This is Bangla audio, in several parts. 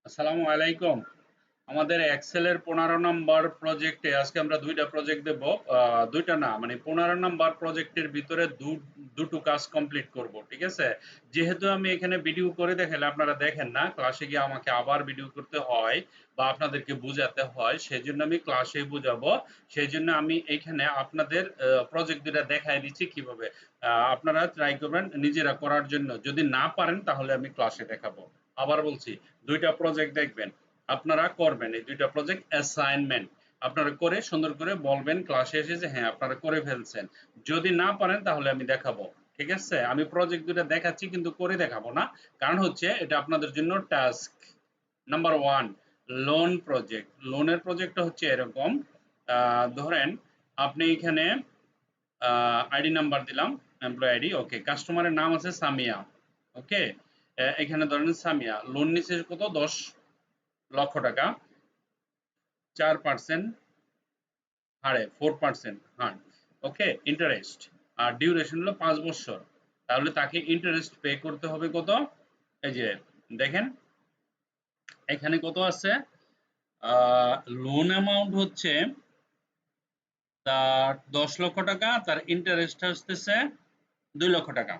আসসালামু আলাইকুম। আমাদের এক্সেলের 15 নম্বর প্রজেক্টে আজকে আমরা 2টা প্রজেক্ট দেব। 2টা না মানে 15 নম্বর প্রজেক্টের ভিতরে দুটো কাজ কমপ্লিট করব। ঠিক আছে? যেহেতু আমি এখানে ভিডিও করে দেখালে আপনারা দেখেন না, ক্লাসে গিয়ে আমাকে আবার ভিডিও করতে হয় বা আপনাদেরকে বুঝাতে হয়। সেজন্য আমি ক্লাসেই বুঝাবো। সেজন্য আমি এখানে আপনাদের প্রজেক্ট দুটা দেখায় দিচ্ছি কিভাবে। আপনারা ট্রাই করবেন নিজেরা করার জন্য। যদি না পারেন তাহলে আমি ক্লাসে দেখাবো। আবার বলছি 2টা প্রজেক্ট দেখবেন। আপনারা করবেন এই 2টা প্রজেক্ট অ্যাসাইনমেন্ট। আপনারা করে সুন্দর করে বলবেন ক্লাসে এসে যে হ্যাঁ আপনারা করে ফেলছেন। যদি না পারেন তাহলে আমি দেখাবো। ঠিক আছে? আমি প্রজেক্ট 2টা দেখাচ্ছি কিন্তু করে দেখাবো না। কারণ হচ্ছে এটা আপনাদের জন্য টাস্ক। Number 1 loan project. লোনের প্রজেক্টটা হচ্ছে এরকম। ধরেন আপনি এখানে আইডি নাম্বার দিলাম, এমপ্লয়ি আইডি, ওকে। কাস্টমারের নাম আছে সামিয়া, ওকে। এখানে ধরেন সামিয়া লোন নিচ্ছে কত 10 লক্ষ টাকা, 4% হারে 4% হার, ওকে। ইন্টারেস্ট আর ডিউরেশন হলো 5 বছর। তাহলে তাকে ইন্টারেস্ট পে করতে হবে কত? এই যে দেখেন এখানে কত আছে। লোন অ্যামাউন্ট হচ্ছে তার 10 লক্ষ টাকা, তার ইন্টারেস্ট আসতেছে 2 লক্ষ টাকা।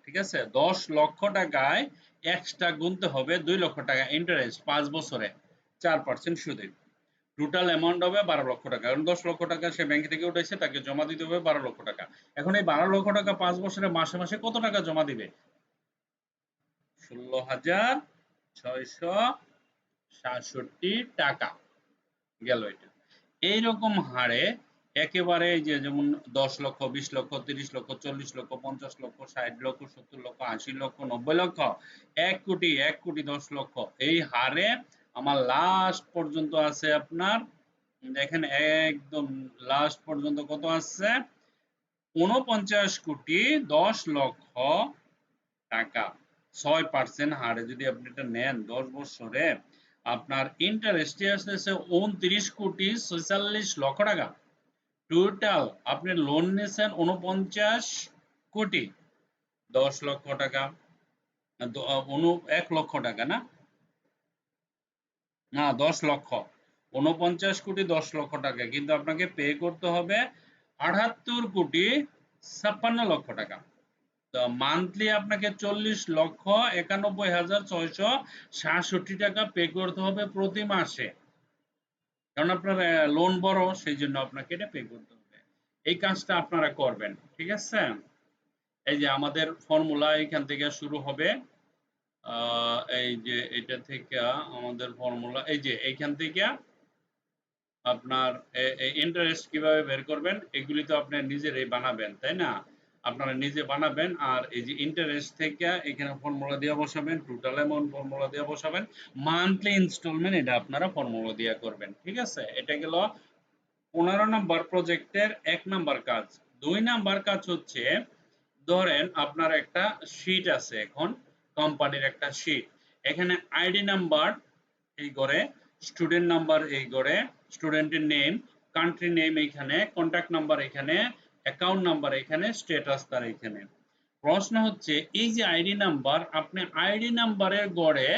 ঠিক আছে? 10 লক্ষ টাকায় এক্সট্রা গুনতে হবে 2 লক্ষ টাকা ইন্টারেস্ট 5 বছরে 4% সুদে। টোটাল অ্যামাউন্ট হবে 12 লক্ষ টাকা। কারণ 10 লক্ষ টাকা সে ব্যাংক থেকে উঠেছে, তাকে জমা দিতে হবে 12 লক্ষ টাকা। এখন এই 12 লক্ষ টাকা 5 বছরে মাসে মাসে কত টাকা জমা দিবে? 16,667 টাকা গেল এটা। এইরকম হারে একেবারে যে যেমন 10 লক্ষ, 20 লক্ষ, 30 লক্ষ, 40 লক্ষ, 50 লক্ষ, 60 লক্ষ, 70 লক্ষ, 80 লক্ষ, 90 লক্ষ, 1 কোটি, 1 কোটি 10 লক্ষ, এই হারে আমার লাস্ট পর্যন্ত আছে আপনার। দেখেন একদম লাস্ট পর্যন্ত কত আছে? 49 কোটি 10 লক্ষ টাকা। 6% হারে যদি আপনি এটা নেন 10 বছরে, আপনার ইন্টারেস্টে আসতেছে 29 কোটি 46 লক্ষ টাকা। টোটাল আপনি লোন নিয়েছেন 49 কোটি 10 লক্ষ টাকা। 1 লক্ষ টাকা না, না 10 লক্ষ। 49 কোটি 10 লক্ষ টাকা, কিন্তু আপনাকে পে করতে হবে 78 কোটি 56 লক্ষ টাকা। তো মান্থলি আপনাকে 40,91,667 টাকা পে করতে হবে প্রতি মাসে। কারণ আপনার লোন বড়, সেই জন্য আপনাকে এটা পে করতে হবে। এই কাজটা আপনারা করবেন। ঠিক আছে? এই যে আমাদের ফর্মুলা এখান থেকে শুরু হবে। এই যে এটা থেকে আমাদের ফর্মুলা, এই যে এইখান থেকে আপনার ইন্টারেস্ট কিভাবে বের করবেন এগুলি তো আপনি নিজেরাই বানাবেন, তাই না? আপনারা নিজে বানাবেন। আর এই যে ইন্টারেস্ট থেকে এখানে ফর্মুলা দিয়ে বসাবেন, টোটাল অ্যামাউন্ট ফর্মুলা দিয়ে বসাবেন, মান্থলি ইনস্টলমেন্ট এটা আপনারা ফর্মুলা দিয়ে করবেন। ঠিক আছে? এটা গেল 15 নম্বর প্রজেক্টের 1 নম্বর কাজ। 2 নম্বর কাজ হচ্ছে ধরেন আপনার একটা শীট আছে, এখন কোম্পানির একটা শীট। এখানে আইডি নাম্বার এই ঘরে, স্টুডেন্ট নাম্বার এই ঘরে, স্টুডেন্টের নেম, কান্ট্রি নেম এইখানে, কন্ট্যাক্ট নাম্বার এখানে, অ্যাকাউন্ট নাম্বার এখানে, স্ট্যাটাস তার এখানে। প্রশ্ন হচ্ছে এই যে আইডি নাম্বার, আপনি আইডি নাম্বারের গড়ে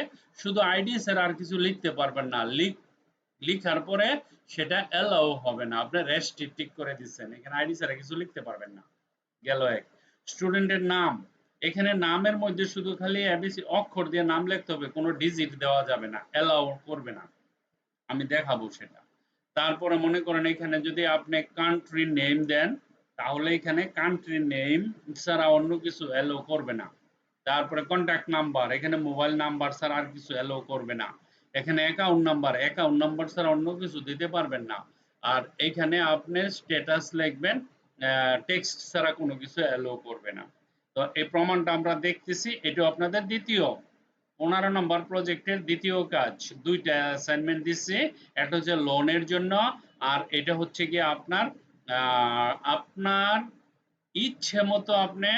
শুধু আইডি ছাড়া আর কিছু লিখতে পারবেন না। লিখার পরে সেটা অ্যালাউ হবে না, আপনি রেস্ট্রিক্ট করে দিচ্ছেন, এখানে আইডি ছাড়া কিছু লিখতে পারবেন না। গেল এক। স্টুডেন্টের নাম, এখানে নামের মধ্যে শুধু খালি এবিসি অক্ষর দিয়ে নাম লিখতে হবে, কোনো ডিজিট দেওয়া যাবে না, অ্যালাউ করবে না। আমি দেখাবো সেটা। তারপরে মনে করেন এখানে যদি আপনি কান্ট্রি নেম দেন, তাহলে এখানে কান্ট্রি নেম ছাড়া অন্য কিছু অ্যালাউ করবে না। তারপরে কন্ট্যাক্ট নাম্বার, এখানে মোবাইল নাম্বার ছাড়া আর কিছু অ্যালাউ করবে না। এখানে অ্যাকাউন্ট নাম্বার ছাড়া অন্য কিছু দিতে পারবেন না। আর এখানে আপনি স্ট্যাটাস লিখবেন, টেক্সট ছাড়া কোনো কিছু অ্যালাউ করবে না। তো এই প্রমাণটা আমরা দেখতেছি, এটা আপনাদের দ্বিতীয় 15 নম্বর প্রজেক্টের দ্বিতীয় কাজ। 2টা অ্যাসাইনমেন্ট দিচ্ছি, একটা হচ্ছে লোনের জন্য, আর এটা হচ্ছে গিয়ে আপনার আপনার ইচ্ছে মতো আপনি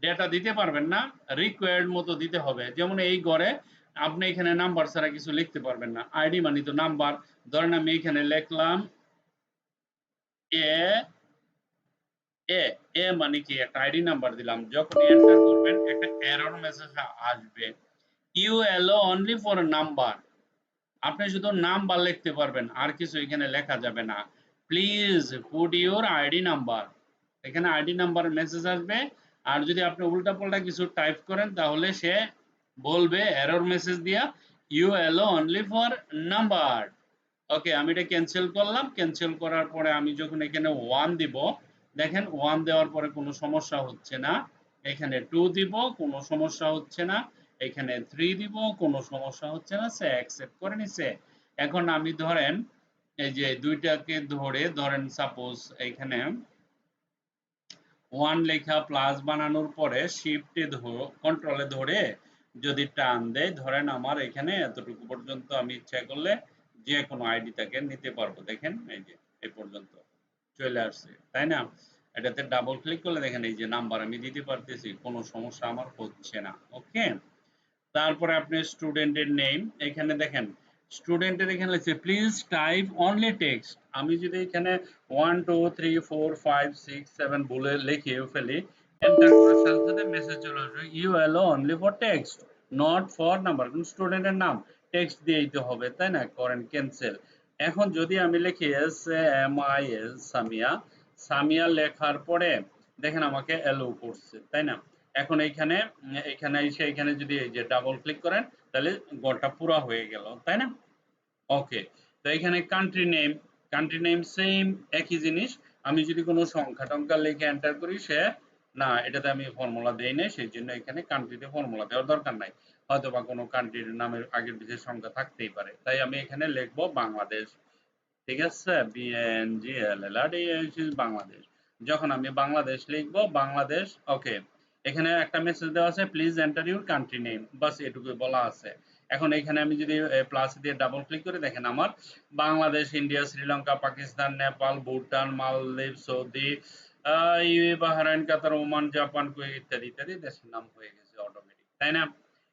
ডেটা দিতে পারবেন না, রিকোয়ার্ড মতো দিতে হবে। যেমন এই ঘরে আপনি এখানে নাম্বার ছাড়া কিছু লিখতে পারবেন না, আইডি মানে তো নাম্বার। ধরেন আমি এখানে লিখলাম এ এ এ মানে কি একটা আইডি নাম্বার দিলাম, যখন এন্টার করবেন একটা এরর মেসেজ আসবে। You allow only for number, আপনি শুধু নাম্বার লিখতে পারবেন, আর কিছু এখানে লেখা যাবে না। Please put your ID number, এখানে আইডি নাম্বার মেসেজ আসবে। আর যদি আপনি উল্টাপাল্টা কিছু টাইপ করেন তাহলে সে বলবে এরর মেসেজ দিয়া you allow only for number. Okay, আমি এটা ক্যান্সেল করলাম। ক্যান্সেল করার পরে আমি যখন এখানে 1 দিব, দেখেন 1 দেওয়ার পরে কোনো সমস্যা হচ্ছে না। এখানে 2 দিব, কোনো সমস্যা হচ্ছে না। এখানে 3 দিব, কোনো সমস্যা হচ্ছে না। সে অ্যাকসেপ্ট করে নিছে। এখন আমি ধরেন এই যে দুইটাকে ধরেন সাপোজ এইখানে 1 লেখা প্লাস বানানোর পরে শিফটে কন্ট্রোলে ধরে যদি টান দেয়, ধরেন আমার এখানে এতটুকু পর্যন্ত আমি ইচ্ছা করলে যে কোনো আইডি থেকে নিতে পারবো। দেখেন এই যে এই পর্যন্ত চলে আসছে, তাই না? এটাতে ডাবল ক্লিক করলে দেখেন এই যে নাম্বার আমি দিতে পারতেছি, কোনো সমস্যা আমার হচ্ছে না। ওকে, তারপরে আপনি স্টুডেন্টের নেম এখানে দেখেন, স্টুডেন্টের এখানে লিখছে প্লিজ টাইপ অনলি টেক্সট। আমি যদি এখানে 1 2 3 4 5 6 7 বলে লিখে ফেলি, এন্টার করার সাথে সাথে মেসেজ চলে আসবে you allow only for text not for number. কোন স্টুডেন্টের নাম টেক্সট দিয়ে দিতে হবে, তাই না? করেন ক্যান্সেল। এখন যদি আমি লিখি SAMIA সামিয়া, সামিয়া লেখার পরে দেখেন আমাকে অ্যালো করছে, তাই না? এখন এইখানে এখানে এসে এখানে যদি এই যে ডাবল ক্লিক করেন তাহলে গড়টা পুরা হয়ে গেল, তাই না? ওকে, তো এখানে কান্ট্রি নেম সেম একই জিনিস। আমি যদি কোনো সংখ্যা টংখ্যা লিখে এন্টার করি, সে না, এটাতে আমি ফর্মুলা দেই নাই, সেই জন্য এখানে কান্ট্রিতে ফর্মুলা দেওয়ার দরকার নাই। হয়তো বা কোনো কান্ট্রির নামের আগের পিছে সংখ্যা থাকতেই পারে, তাই আমি এখানে লিখবো বাংলাদেশ। ঠিক আছে, BNGLLR বাংলাদেশ। যখন আমি বাংলাদেশ লিখবো, বাংলাদেশ। ওকে, এখানে একটা মেসেজ দেওয়া আছে please enter your country name, বাস এটুকুই বলা আছে। এখন এখানে আমি যদি প্লাস দিয়ে ডাবল ক্লিক করে দেখেন আমার বাংলাদেশ, ইন্ডিয়া, শ্রীলঙ্কা, পাকিস্তান, নেপাল, ভুটান, মালদ্বীপ, সৌদি, ইউএই, বাহরাইন, কাতার, ওমান, জাপান, কুয়েত ইত্যাদি ইত্যাদি দেশের নাম হয়ে গেছে অটোমেটিক, তাই না?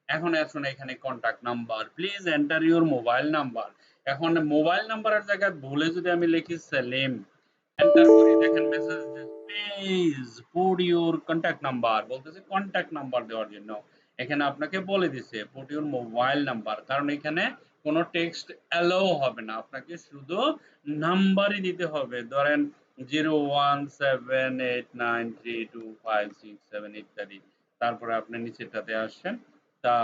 এখন আসুন এখানে contact number, please enter your mobile number. এখন মোবাইল নাম্বারের জায়গায় ভুলে যদি আমি লিখি সেলিম, এন্টার করি, দেখেন message please put your contact number, বলতেছে কন্টাক্ট নাম্বার দেওয়ার জন্য। এখানে আপনাকে বলে দিছে পুট ইউর মোবাইল নাম্বার, কারণ এখানে কোনো টেক্সট অ্যালাউ হবে না, আপনাকে শুধু নাম্বারই দিতে হবে। ধরেন 017893256 ইত্যাদি। তারপরে আপনি নিচেরটাতে আসছেন। তা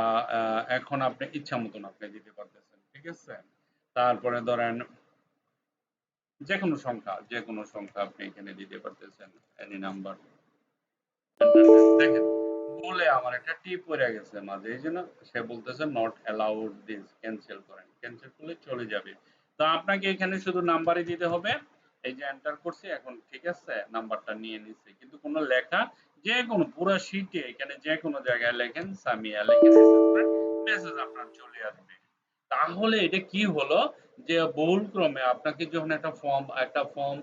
এখন আপনি ইচ্ছা মতন আপনি দিতে পারতেছেন, ঠিক আছে? তারপরে ধরেন যেকোনো সংখ্যা আপনি এখানে দিতে পারতেছেন, এনি নাম্বার। দেখেন বলে আমার একটা টিপ পড়ে গেছে মাঝে, এই জন্য সে বলতেছে নট অ্যালাউড দিস, ক্যান্সেল করেন। ক্যান্সেল করলে চলে যাবে। তো আপনাকে এখানে শুধু নাম্বারই দিতে হবে। এই যে এন্টার করছি এখন, ঠিক আছে, নাম্বারটা নিয়ে নিচ্ছে, কিন্তু কোনো লেখা যে কোনো পুরো শীটে এখানে যে কোনো জায়গায় লেখেন সামিয়া, লিখে মেসেজ আপনার চলে আসবে। তাহলে এটা কি হলো, যে বহুল ক্রমে আপনাকে যখন একটা ফর্ম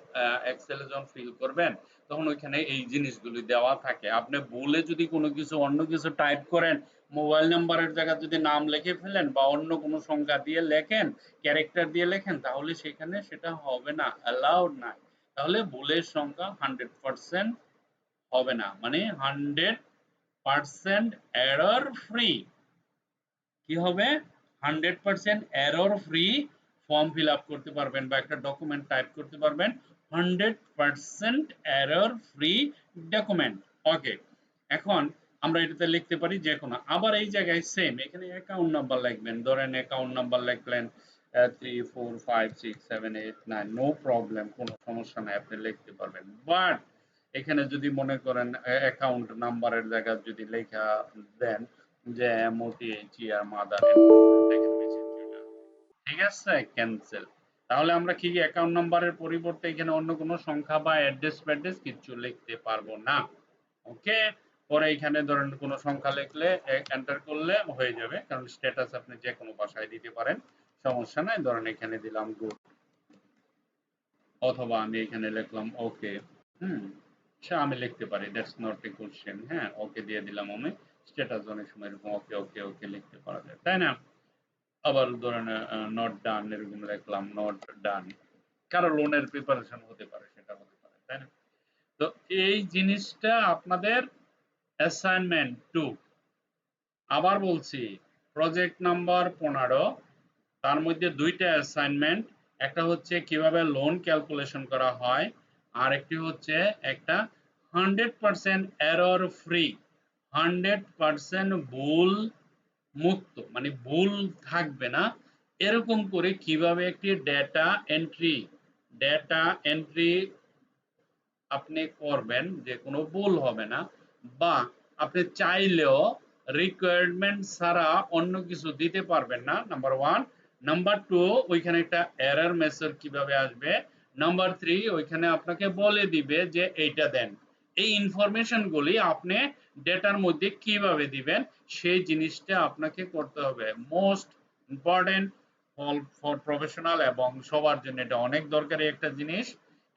এক্সেলে যখন ফিল করবেন, তখন ওইখানে এই জিনিসগুলি দেওয়া থাকে। আপনি ভুলে যদি কোনো কিছু অন্য কিছু টাইপ করেন, মোবাইল নাম্বারের জায়গায় যদি নাম লিখে ফেলেন বা অন্য কোনো সংখ্যা দিয়ে লেখেন, ক্যারেক্টার দিয়ে লেখেন, তাহলে সেখানে সেটা হবে না, অ্যালাউড না। তাহলে ভুলের সংখ্যা 100% হবে না, মানে 100% এরর ফ্রি। কি হবে? 100% error free form fill up করতে পারবেন বা একটা ডকুমেন্ট টাইপ করতে পারবেন। 100% এরর ফ্রি ডকুমেন্ট। ওকে, এখন আমরা এটাতে লিখতে পারি যে কোনো। আবার এই জায়গায় সেম এখানে অ্যাকাউন্ট নাম্বার লিখবেন। ধরেন অ্যাকাউন্ট নাম্বার লিখলেন 3 4 5 6 7 8 9, নো প্রবলেম, কোনো সমস্যা নাই, আপনি লিখতে পারবেন। বাট এখানে যদি মনে করেন অ্যাকাউন্ট নাম্বারের জায়গায় যদি লেখা দেন যে MOTHER মাদার, ঠিক আছে, ক্যান্সেল। তাহলে আমরা কি অ্যাকাউন্ট নাম্বারের পরিবর্তে এখানে অন্য কোনো সংখ্যা বা অ্যাড্রেস ফ্যাড্রেস কিছু লিখতে পারবো না। ওকে, পরে এখানে ধরেন কোনো সংখ্যা লিখলে এন্টার করলে হয়ে যাবে, কারণ স্ট্যাটাস আপনি যে কোনো ভাষায় দিতে পারেন, সমস্যা নাই। ধরেন এখানে দিলাম গুড, অথবা আমি এখানে লিখলাম ওকে। হুম, সে আমি লিখতে পারি দ্যাটস নট এ কোশ্চেন। হ্যাঁ, ওকে দিয়ে দিলাম আমি। স্ট্যাটাস অনেক সময় এরকম ওকে ওকে ওকে লিখতে পারা যায়, তাই না? আবার ধরেন নট ডান এরকম লিখলাম, নট ডান। কারো লোনের প্রিপারেশন হতে পারে, সেটা হতে পারে, তাই না? তো এই জিনিসটা আপনাদের অ্যাসাইনমেন্ট 2। আবার বলছি, প্রজেক্ট নাম্বার 15, তার মধ্যে দুইটা অ্যাসাইনমেন্ট, একটা হচ্ছে কিভাবে লোন ক্যালকুলেশন করা হয়, আর একটি হচ্ছে একটা 100% এরর ফ্রি, 100% ভুল মুক্ত, মানে ভুল থাকবে না এরকম করে কিভাবে একটি ডেটা এন্ট্রি আপনি করবেন যে কোনো ভুল হবে না, বা আপনি চাইলেও রিকোয়ারমেন্ট ছাড়া অন্য কিছু দিতে পারবেন না, নাম্বার 1। নাম্বার 2, ওইখানে একটা এরর মেসেজ কিভাবে আসবে। নাম্বার 3, ওইখানে আপনাকে বলে দিবে যে এইটা দেন। এই ইনফরমেশন গুলি আপনি ডেটার মধ্যে কিভাবে দিবেন সেই জিনিসটা আপনাকে করতে হবে। মোস্ট ইম্পর্টেন্ট ফর প্রফেশনাল, এবং সবার জন্য এটা অনেক দরকারি একটা জিনিস।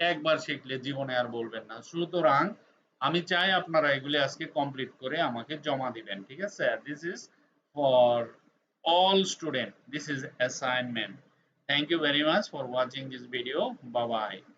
একবার শিখলে জীবনে আর বলবেন না। সুতরাং আমি চাই আপনারা এগুলি আজকে কমপ্লিট করে আমাকে জমা দিবেন, ঠিক আছে? This is for all student, this is assignment. Thank you very much for watching this video. Bye bye.